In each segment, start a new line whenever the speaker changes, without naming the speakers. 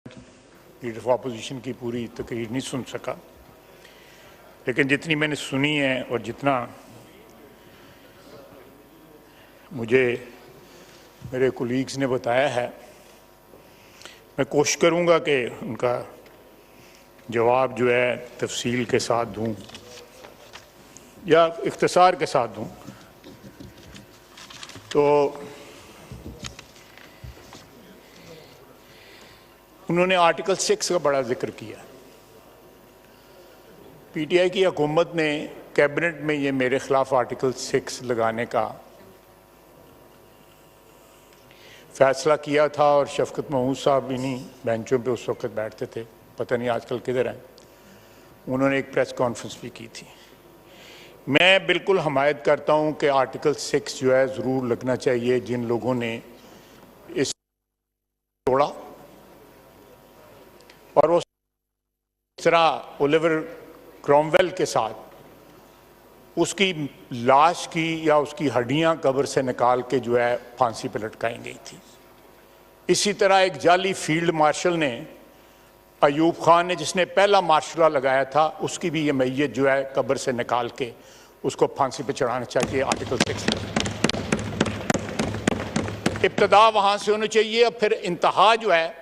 Leader of opposition की पूरी तकरीर नहीं सुन सका, लेकिन जितनी मैंने सुनी है और जितना मुझे मेरे कोलीग्स ने बताया है, मैं कोशिश करूंगा कि उनका जवाब जो है तफसील के साथ दूं या इख्तिसार के साथ दूं। तो उन्होंने आर्टिकल 6 का बड़ा जिक्र किया। पीटीआई की हुकूमत ने कैबिनेट में ये मेरे खिलाफ आर्टिकल 6 लगाने का फैसला किया था और शफकत महमूद साहब इन्हीं बेंचों पे उस वक्त बैठते थे, पता नहीं आजकल किधर हैं। उन्होंने एक प्रेस कॉन्फ्रेंस भी की थी। मैं बिल्कुल हमायत करता हूं कि आर्टिकल 6 जो है ज़रूर लगना चाहिए। जिन लोगों ने इस तोड़ा और उस तरह ओलिवर क्रॉमवेल के साथ उसकी लाश की या उसकी हड्डियां कब्र से निकाल के जो है फांसी पर लटकाई गई थी। इसी तरह एक जाली फील्ड मार्शल ने, अयूब खान ने, जिसने पहला मार्शल लगाया था, उसकी भी ये मैयत जो है कब्र से निकाल के उसको फांसी पे चढ़ाना चाहिए। आर्टिकल 6 इब्तदा वहां से होनी चाहिए और फिर इंतहा जो है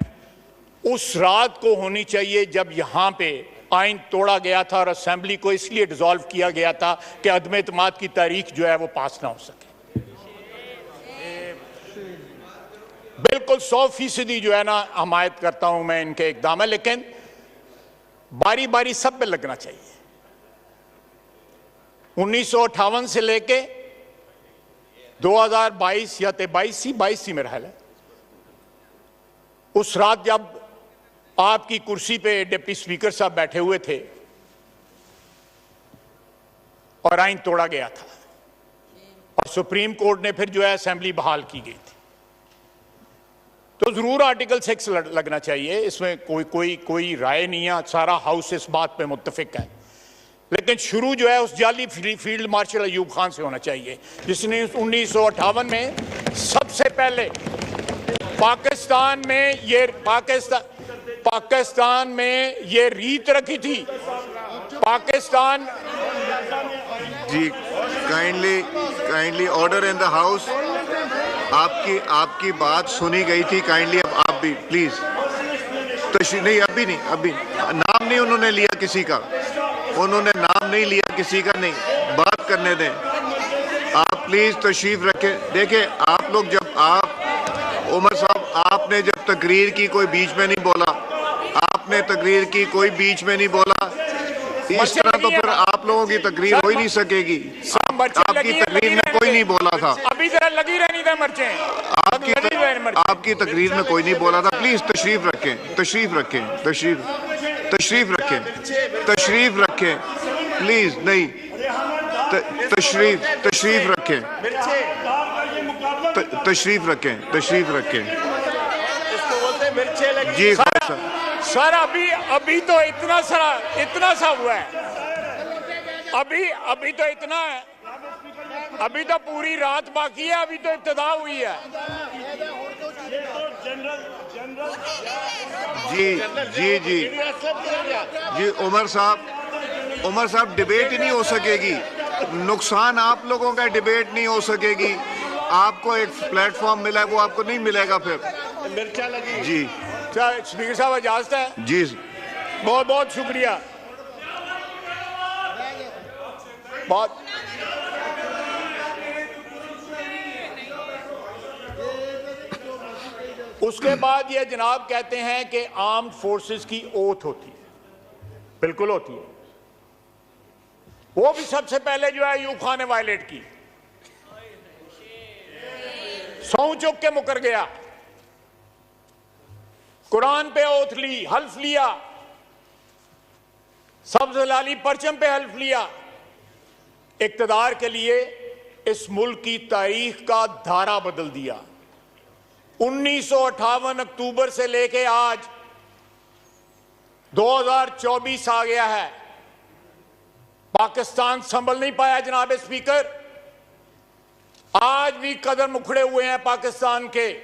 उस रात को होनी चाहिए जब यहां पे आइन तोड़ा गया था और असेंबली को इसलिए डिसॉल्व किया गया था कि अदम एतमाद की तारीख जो है वो पास ना हो सके। बिल्कुल 100% जो है ना हमायत करता हूं मैं इनके इकदाम है, लेकिन बारी बारी सब पे लगना चाहिए। 1958 से लेके 2022 या 22 मेरा ख्याल है, उस रात जब आपकी कुर्सी पे डिप्टी स्पीकर साहब बैठे हुए थे और आइन तोड़ा गया था और सुप्रीम कोर्ट ने फिर जो है असेंबली बहाल की गई थी, तो जरूर आर्टिकल 6 लगना चाहिए। इसमें कोई राय नहीं है, सारा हाउस इस बात पे मुत्तफिक है। लेकिन शुरू जो है उस जाली फील्ड मार्शल अयूब खान से होना चाहिए, जिसने 1958 में सबसे पहले पाकिस्तान में ये रीत रखी थी। Pakistan
ji, kindly order in the house. आपकी बात सुनी गई थी। काइंडली अब आप भी प्लीज नहीं, अभी नाम नहीं उन्होंने लिया किसी का, नहीं, बात करने दें। आप प्लीज तशरीफ रखें। देखिए आप लोग, जब आप उमर साहब आपने जब तकरीर की कोई बीच में नहीं बोला, इस तरह तो फिर आप लोगों की तकरीर हो ही नहीं सकेगी। आपकी तकरीर में कोई नहीं बोला था,
अभी जरा लगी रहनी था मर्चे।
आपकी तकरीर में कोई नहीं बोला था। प्लीज तशरीफ रखें प्लीज। नहीं, तशरीफ रखें जी।
सर अभी तो इतना सा हुआ है, अभी तो इतना है, अभी तो पूरी रात बाकी है, अभी तो इब्तिदा हुई है।
जी उमर साहब डिबेट ही नहीं हो सकेगी। नुकसान आप लोगों का, डिबेट नहीं हो सकेगी। आपको एक प्लेटफॉर्म मिला है, वो आपको नहीं मिलेगा फिर। जी
स्पीकर साहब इजाजत है
जी,
बहुत बहुत शुक्रिया। बहुत उसके बाद ये जनाब कहते हैं कि आर्म्ड फोर्सेस की ओथ होती है। बिल्कुल होती है। वो भी सबसे पहले जो है अयूब खान ने वायलेट की, सौं चुक के मुकर गया, कुरान पे ओथ ली, हल्फ लिया, सब्ज लाली परचम पे हल्फ लिया। इक्तदार के लिए इस मुल्क की तारीख का धारा बदल दिया। 1958 अक्टूबर से लेके आज 2024 आ गया है, पाकिस्तान संभल नहीं पाया जनाब स्पीकर। आज भी कदम उखड़े हुए हैं पाकिस्तान के,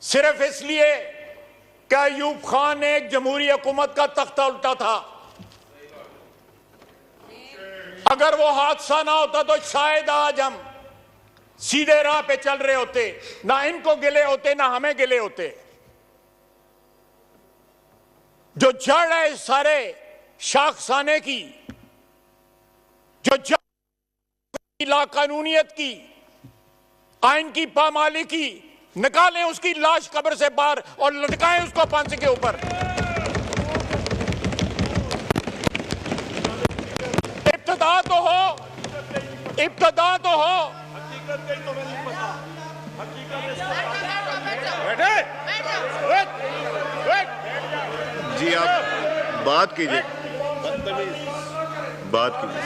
सिर्फ इसलिए कि अयूब खान ने एक जमहूरी हुकूमत का तख्ता उल्टा था। अगर वो हादसा ना होता तो शायद आज हम सीधे राह पे चल रहे होते, ना इनको गिले होते ना हमें गिले होते। जो जड़ है सारे शाखसाने की, जो जड़ लाकानूनियत की, आइन की पामाली की, निकालें उसकी लाश कब्र से बाहर और लटकाएं उसको फांसी के ऊपर। इब्तिदा तो हो, इब्तिदा तो हो।
जी आप बात कीजिए, बात कीजिए।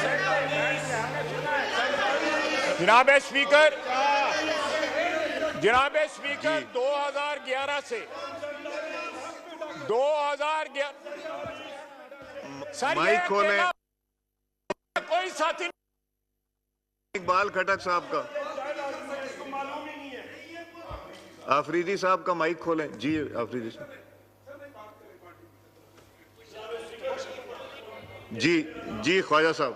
जनाब स्पीकर, जनाब स्पीकर, 2011 से 2011 सर
माइक खोलें।
कोई साथी
इकबाल खटक साहब का, आफरीदी साहब का माइक खोलें। जी आफरीदी साहब। जी जी ख्वाजा साहब,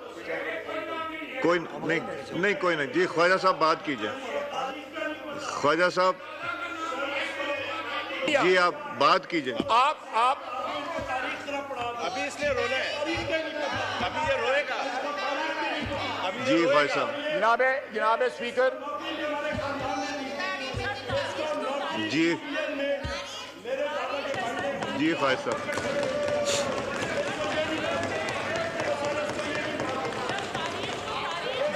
कोई नहीं, नहीं कोई नहीं। जी ख्वाजा साहब बात कीजिए। ख्वाजा साहब जी आप बात कीजिए।
आप
अभी इसलिए रोना है, अभी ये रोएगा।
जी ख्वाजा साहब।
जनाब स्पीकर,
जी जी ख्वाजा साहब।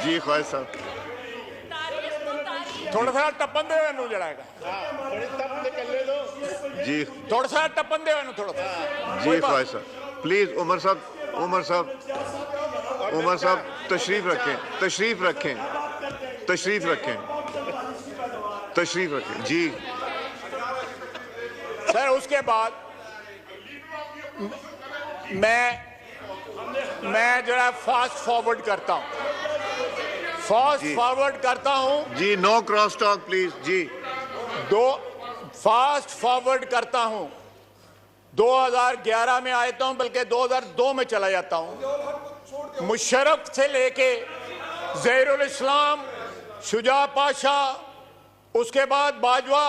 जी ख्वाजा साहब।
थोड़ा सा टप्पन दे मैनू जड़ाएगा,
थोड़ी तब निकलने दो।
जी
थोड़ा सा टप्पन दे मैनू थोड़ा सा।
जी ख्वाजा साहब प्लीज। उमर साहब, उमर साहब, उमर साहब तशरीफ रखें, तशरीफ रखें, तशरीफ रखें, तशरीफ रखें। जी
सर उसके बाद मैं जो है फास्ट फॉरवर्ड करता हूं, फास्ट फॉरवर्ड करता हूं।
जी नो क्रॉस टॉक प्लीज। जी
फास्ट फॉरवर्ड करता हूं। 2011 में आता हूं, बल्कि 2002 में चला जाता हूं। मुशर्रफ से लेके ज़हीरुल इस्लाम, शुजा पाशा, उसके बाद बाजवा,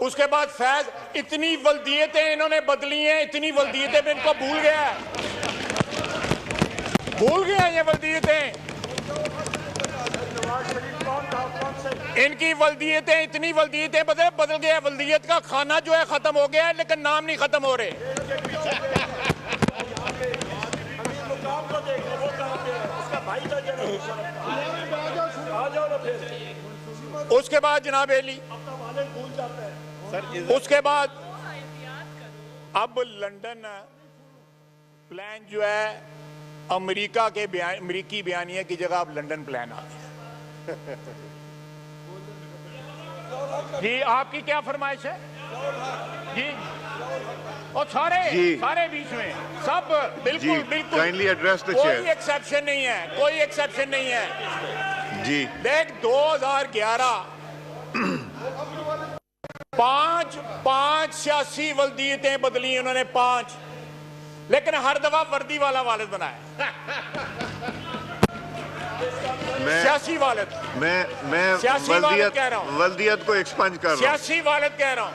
उसके बाद फैज, इतनी वल्दियतें इन्होंने बदली हैं, इतनी वल्दियतें मैं इनको भूल गया है, भूल गया ये वल्दियतें। इनकी वल्दियतें, इतनी वल्दियतें बदल गया। वल्दियत का खाना जो है खत्म हो गया है, लेकिन नाम नहीं खत्म हो रहे। उसके बाद जनाब एली, उसके बाद अब लंदन प्लान जो है अमेरिका के अमेरिकी बयानिया की जगह अब लंदन प्लान आ गया। जी आपकी क्या फरमाइश है? जी और सारे बीच में सब बिल्कुल बिल्कुल
काइंडली एड्रेस द
कोई
चेयर।
एक्सेप्शन नहीं है, कोई एक्सेप्शन नहीं है।
जी
देख 2011 पांच सियासी वल्दियतें बदली उन्होंने, 5, लेकिन हर दफा वर्दी वाला वालिद बनाया। सियासी वालिद,
मैं
सियासी वालिद कह रहा हूं,
वल्दियत को एक्सपंज कर रहा हूं।
सियासी वालिद कह रहा हूं।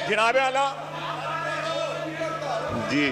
जनाब आला
जी